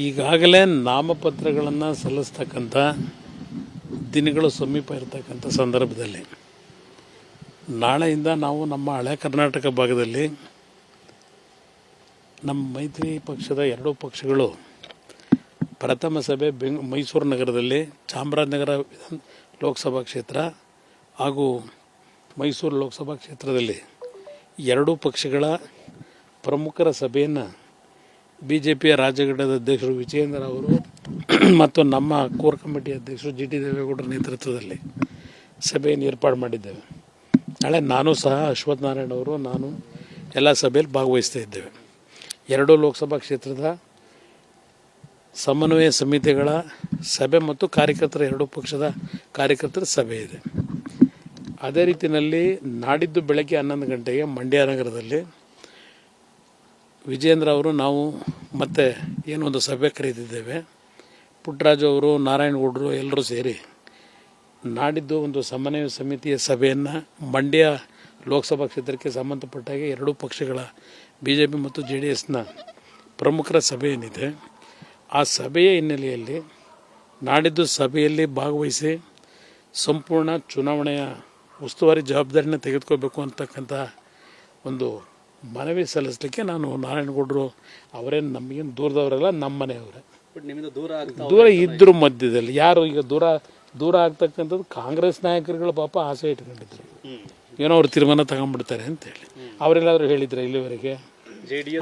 ಈಗಾಗಲೇ ನಾಮಪತ್ರಗಳನ್ನು ಸಲ್ಲಿಸ್ತಕ್ಕಂಥ ದಿನಗಳು ಸಮೀಪ ಇರತಕ್ಕಂಥ ಸಂದರ್ಭದಲ್ಲಿ ನಾಳೆಯಿಂದ ನಾವು ನಮ್ಮ ಹಳೆ ಕರ್ನಾಟಕ ಭಾಗದಲ್ಲಿ ನಮ್ಮ ಮೈತ್ರಿ ಪಕ್ಷದ ಎರಡೂ ಪಕ್ಷಗಳು ಪ್ರಥಮ ಸಭೆ ಮೈಸೂರು ನಗರದಲ್ಲಿ ಚಾಮರಾಜನಗರ ಲೋಕಸಭಾ ಕ್ಷೇತ್ರ ಹಾಗೂ ಮೈಸೂರು ಲೋಕಸಭಾ ಕ್ಷೇತ್ರದಲ್ಲಿ ಎರಡೂ ಪಕ್ಷಗಳ ಪ್ರಮುಖರ ಸಭೆಯನ್ನು BJPಯ ರಾಜ್ಯ ಘಟಕದ ಅಧ್ಯಕ್ಷರು ವಿಜಯೇಂದ್ರ ಅವರು ಮತ್ತು ನಮ್ಮ ಕೋರ್ ಕಮಿಟಿ ಅಧ್ಯಕ್ಷರು GT ದೇವೇಗೌಡರ ನೇತೃತ್ವದಲ್ಲಿ ಸಭೆಯನ್ನು ಏರ್ಪಾಡು ಮಾಡಿದ್ದೇವೆ. ನಾಳೆ ನಾನು ಸಹ ಅಶ್ವಥ್ ನಾರಾಯಣ ಅವರು ನಾನು ಎಲ್ಲ ಸಭೆಯಲ್ಲಿ ಭಾಗವಹಿಸ್ತಾ ಇದ್ದೇವೆ. ಎರಡೂ ಲೋಕಸಭಾ ಕ್ಷೇತ್ರದ ಸಮನ್ವಯ ಸಮಿತಿಗಳ ಸಭೆ ಮತ್ತು ಕಾರ್ಯಕರ್ತರ ಎರಡೂ ಪಕ್ಷದ ಕಾರ್ಯಕರ್ತರ ಸಭೆ ಇದೆ. ಅದೇ ರೀತಿಯಲ್ಲಿ ನಾಡಿದ್ದು ಬೆಳಗ್ಗೆ 11 ಗಂಟೆಗೆ ಮಂಡ್ಯ ನಗರದಲ್ಲಿ ವಿಜೇಂದ್ರ ಅವರು ನಾವು ಮತ್ತೆ ಏನೊಂದು ಸಭೆ ಕರೆದಿದ್ದೇವೆ. ಪುಟ್ಟರಾಜು ಅವರು ನಾರಾಯಣಗೌಡರು ಎಲ್ಲರೂ ಸೇರಿ ನಾಡಿದ್ದು ಒಂದು ಸಮನ್ವಯ ಸಮಿತಿಯ ಸಭೆಯನ್ನು ಮಂಡ್ಯ ಲೋಕಸಭಾ ಕ್ಷೇತ್ರಕ್ಕೆ ಸಂಬಂಧಪಟ್ಟಾಗೆ ಎರಡೂ ಪಕ್ಷಗಳ BJP ಮತ್ತು JDSನ ಪ್ರಮುಖರ ಸಭೆ ಏನಿದೆ ಆ ಸಭೆಯ ಹಿನ್ನೆಲೆಯಲ್ಲಿ ನಾಡಿದ್ದು ಸಭೆಯಲ್ಲಿ ಭಾಗವಹಿಸಿ ಸಂಪೂರ್ಣ ಚುನಾವಣೆಯ ಉಸ್ತುವಾರಿ ಜವಾಬ್ದಾರಿನ ತೆಗೆದುಕೋಬೇಕು ಅಂತಕ್ಕಂಥ ಒಂದು ಮನವಿ ಸಲ್ಲಿಸಲಿಕ್ಕೆ ನಾನು ನಾರಾಯಣಗೌಡರು ಅವರೇನು ನಮಗೇನು ದೂರದವರೆಲ್ಲ ನಮ್ಮ ಮನೆಯವರೇ. ದೂರ ಇದ್ದರು ಮಧ್ಯದಲ್ಲಿ ಯಾರು ಈಗ ದೂರ ಆಗ್ತಕ್ಕಂಥದ್ದು ಕಾಂಗ್ರೆಸ್ ನಾಯಕರುಗಳು ಪಾಪ ಆಸೆ ಇಟ್ಕೊಂಡಿದ್ರು, ಏನೋ ಅವ್ರು ತೀರ್ಮಾನ ತಗೊಂಡ್ಬಿಡ್ತಾರೆ ಅಂತೇಳಿ. ಅವರೆಲ್ಲಾದರೂ ಹೇಳಿದ್ರೆ ಇಲ್ಲಿವರೆಗೆ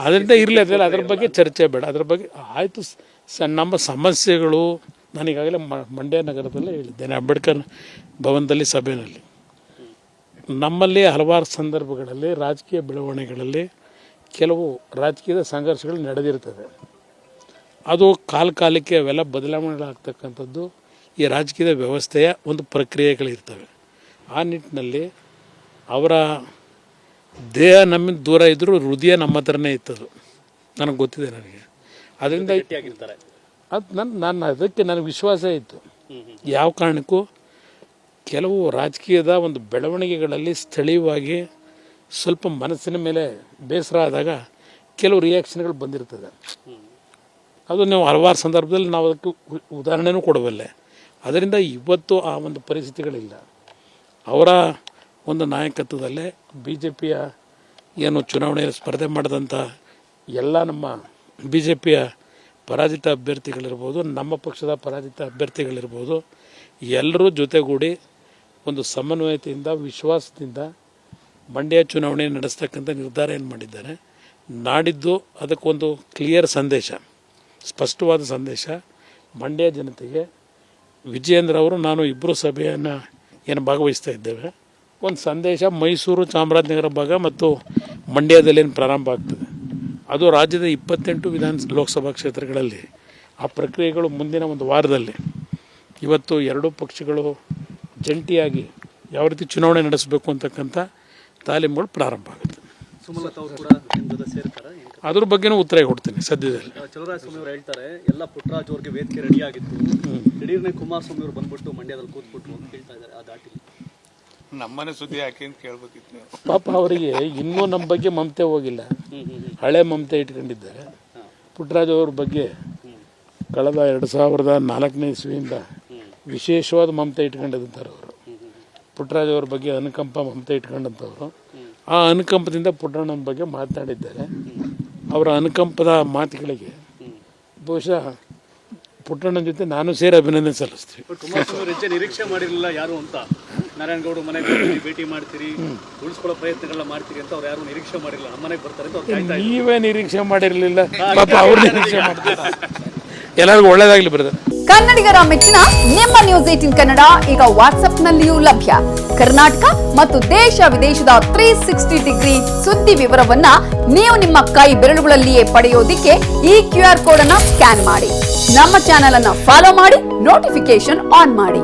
ಅದರಿಂದ ಇರಲಿ, ಅದರಲ್ಲಿ ಅದ್ರ ಬಗ್ಗೆ ಚರ್ಚೆ ಬೇಡ. ಅದ್ರ ಬಗ್ಗೆ ಆಯಿತು. ನಮ್ಮ ಸಮಸ್ಯೆಗಳು ನಾನೀಗಾಗಲೇ ಮಂಡ್ಯ ನಗರದಲ್ಲೇ ಹೇಳಿದ್ದೇನೆ, ಅಂಬೇಡ್ಕರ್ ಭವನದಲ್ಲಿ ಸಭೆಯಲ್ಲಿ. ನಮ್ಮಲ್ಲಿ ಹಲವಾರು ಸಂದರ್ಭಗಳಲ್ಲಿ ರಾಜಕೀಯ ಬೆಳವಣಿಗೆಗಳಲ್ಲಿ ಕೆಲವು ರಾಜಕೀಯದ ಸಂಘರ್ಷಗಳು ನಡೆದಿರ್ತದೆ. ಅದು ಕಾಲಕ್ಕೆ ಅವೆಲ್ಲ ಬದಲಾವಣೆಗಳಾಗ್ತಕ್ಕಂಥದ್ದು ಈ ರಾಜಕೀಯದ ವ್ಯವಸ್ಥೆಯ ಒಂದು ಪ್ರಕ್ರಿಯೆಗಳಿರ್ತವೆ. ಆ ನಿಟ್ಟಿನಲ್ಲಿ ಅವರ ದೇಹ ನಮ್ಮಿಂದ ದೂರ ಇದ್ದರೂ ಹೃದಯ ನಮ್ಮ ಹತ್ರನೇ ಇತ್ತದು, ನನಗೆ ಗೊತ್ತಿದೆ. ನನಗೆ ಅದರಿಂದ ಅದು ನಾನು ಅದಕ್ಕೆ ನನಗೆ ವಿಶ್ವಾಸ ಇತ್ತು. ಯಾವ ಕಾರಣಕ್ಕೂ ಕೆಲವು ರಾಜಕೀಯದ ಒಂದು ಬೆಳವಣಿಗೆಗಳಲ್ಲಿ ಸ್ಥಳೀಯವಾಗಿ ಸ್ವಲ್ಪ ಮನಸ್ಸಿನ ಮೇಲೆ ಬೇಸರ ಆದಾಗ ಕೆಲವು ರಿಯಾಕ್ಷನ್ಗಳು ಬಂದಿರ್ತದೆ. ಅದು ನೀವು ಹಲವಾರು ಸಂದರ್ಭದಲ್ಲಿ ನಾವು ಅದಕ್ಕೆ ಉದಾಹರಣೆನೂ ಕೊಡಬಲ್ಲೆ. ಅದರಿಂದ ಇವತ್ತು ಆ ಒಂದು ಪರಿಸ್ಥಿತಿಗಳಿಲ್ಲ. ಅವರ ಒಂದು ನಾಯಕತ್ವದಲ್ಲೇ BJPಯ ಏನು ಚುನಾವಣೆಯಲ್ಲಿ ಸ್ಪರ್ಧೆ ಮಾಡಿದಂಥ ಎಲ್ಲ ನಮ್ಮ BJPಯ ಪರಾಜಿತ ಅಭ್ಯರ್ಥಿಗಳಿರ್ಬೋದು, ನಮ್ಮ ಪಕ್ಷದ ಪರಾಜಿತ ಅಭ್ಯರ್ಥಿಗಳಿರ್ಬೋದು, ಎಲ್ಲರೂ ಜೊತೆಗೂಡಿ ಒಂದು ಸಮನ್ವಯತೆಯಿಂದ ವಿಶ್ವಾಸದಿಂದ ಮಂಡ್ಯ ಚುನಾವಣೆ ನಡೆಸ್ತಕ್ಕಂಥ ನಿರ್ಧಾರ ಏನು ಮಾಡಿದ್ದಾರೆ. ನಾಡಿದ್ದು ಅದಕ್ಕೊಂದು ಕ್ಲಿಯರ್ ಸಂದೇಶ, ಸ್ಪಷ್ಟವಾದ ಸಂದೇಶ ಮಂಡ್ಯ ಜನತೆಗೆ. ವಿಜಯೇಂದ್ರ ಅವರು ನಾನು ಇಬ್ಬರು ಸಭೆಯನ್ನು ಏನು ಭಾಗವಹಿಸ್ತಾ ಇದ್ದೇವೆ. ಒಂದು ಸಂದೇಶ ಮೈಸೂರು ಚಾಮರಾಜನಗರ ಭಾಗ ಮತ್ತು ಮಂಡ್ಯದಲ್ಲಿ ಏನು ಪ್ರಾರಂಭ ಆಗ್ತದೆ, ಅದು ರಾಜ್ಯದ 28 ಲೋಕಸಭಾ ಕ್ಷೇತ್ರಗಳಲ್ಲಿ ಆ ಪ್ರಕ್ರಿಯೆಗಳು ಮುಂದಿನ ಒಂದು ವಾರದಲ್ಲಿ ಇವತ್ತು ಎರಡೂ ಪಕ್ಷಗಳು ಜಂಟಿಯಾಗಿ ಯಾವ ರೀತಿ ಚುನಾವಣೆ ನಡೆಸಬೇಕು ಅಂತಕ್ಕಂಥ ತಾಲೀಮುಗಳು ಪ್ರಾರಂಭ ಆಗುತ್ತೆ. ಅದ್ರ ಬಗ್ಗೆನೂ ಉತ್ತರ ಕೊಡ್ತೀನಿ ಸದ್ಯದಲ್ಲಿ. ಚಲುವರಾಯಸ್ವಾಮಿ ಅವರು ಹೇಳ್ತಾರೆ ಎಲ್ಲ ಪುಟ್ಟರಾಜು ಅವ್ರಿಗೆ ವೇದಿಕೆ ರೆಡಿ ಆಗಿತ್ತು, ದಿಢೀರ್ನೆ ಕುಮಾರಸ್ವಾಮಿ ಅವರು ಬಂದ್ಬಿಟ್ಟು ಮಂಡ್ಯದಲ್ಲಿ ಕೂತ್ಬಿಟ್ರು ಅಂತ ಹೇಳ್ತಾ ಇದ್ದಾರೆ. ಆ ದಾಟಿ ನಮ್ಮನೆ ಸುದ್ದಿ ಯಾಕೆ ಅಂತ ಕೇಳ್ಬೇಕಿತ್ತು ನೀವು. ಪಾಪ ಅವರಿಗೆ ಇನ್ನೂ ನಮ್ಮ ಬಗ್ಗೆ ಮಮತೆ ಹೋಗಿಲ್ಲ, ಹಳೆ ಮಮತೆ ಇಟ್ಕೊಂಡಿದ್ದಾರೆ. ಪುಟ್ಟರಾಜು ಅವ್ರ ಬಗ್ಗೆ ಕಳೆದ 2004ನೇ ಇಸ್ವಿಯಿಂದ ವಿಶೇಷವಾದ ಮಮತೆ ಇಟ್ಕೊಂಡಿದ್ದಂಥವ್ರು ಅವರು. ಪುಟ್ಟರಾಜು ಅವ್ರ ಬಗ್ಗೆ ಅನುಕಂಪ ಮಮತೆ ಇಟ್ಕೊಂಡಂಥವ್ರು. ಆ ಅನುಕಂಪದಿಂದ ಪುಟ್ಟಣ್ಣನ ಬಗ್ಗೆ ಮಾತನಾಡಿದ್ದಾರೆ. ಅವರ ಅನುಕಂಪದ ಮಾತುಗಳಿಗೆ ಬಹುಶಃ ಪುಟ್ಟಣ್ಣನ ಜೊತೆ ನಾನು ಸೇರಿ ಅಭಿನಂದನೆ ಸಲ್ಲಿಸ್ತೀವಿ. ಕುಮಾರಸ್ವಾಮಿ ನಿರೀಕ್ಷೆ ಮಾಡಿರಲಿಲ್ಲ ಯಾರು ಅಂತ, ನಾರಾಯಣಗೌಡ ಮನೆಗೆ ಭೇಟಿ ಮಾಡ್ತೀರಿ, ಉಳಿಸ್ಕೊಳ್ಳೋ ಪ್ರಯತ್ನಗಳನ್ನ ಮಾಡ್ತೀರಿ ಅಂತ ಅವ್ರು ಯಾರು ನಿರೀಕ್ಷೆ ಮಾಡಿರಲಿಲ್ಲ. ನಮ್ಮ ಮನೆಗೆ ಬರ್ತಾರೆ ಅಂತ ನೀವೇ ನಿರೀಕ್ಷೆ ಮಾಡಿರಲಿಲ್ಲ, ಪಾಪ ಅವ್ರು ನಿರೀಕ್ಷೆ ಮಾಡ್ತಾರೆ. ಎಲ್ಲರಿಗೂ ಒಳ್ಳೇದಾಗ್ಲಿ ಬ್ರದರ್. ಕನ್ನಡಿಗರ ಮೆಚ್ಚಿನ ನಿಮ್ಮ ನ್ಯೂಸ್ 18 ಕನ್ನಡ ಈಗ ವಾಟ್ಸ್ಆಪ್ನಲ್ಲಿಯೂ ಲಭ್ಯ. ಕರ್ನಾಟಕ ಮತ್ತು ದೇಶ ವಿದೇಶದ 360 ಡಿಗ್ರಿ ಸುದ್ದಿ ವಿವರವನ್ನ ನೀವು ನಿಮ್ಮ ಕೈ ಬೆರಳುಗಳಲ್ಲಿಯೇ ಪಡೆಯೋದಿಕ್ಕೆ ಈ QR ಕೋಡ್ ಅನ್ನ ಸ್ಕ್ಯಾನ್ ಮಾಡಿ. ನಮ್ಮ ಚಾನೆಲ್ ಅನ್ನ ಫಾಲೋ ಮಾಡಿ, ನೋಟಿಫಿಕೇಶನ್ ಆನ್ ಮಾಡಿ.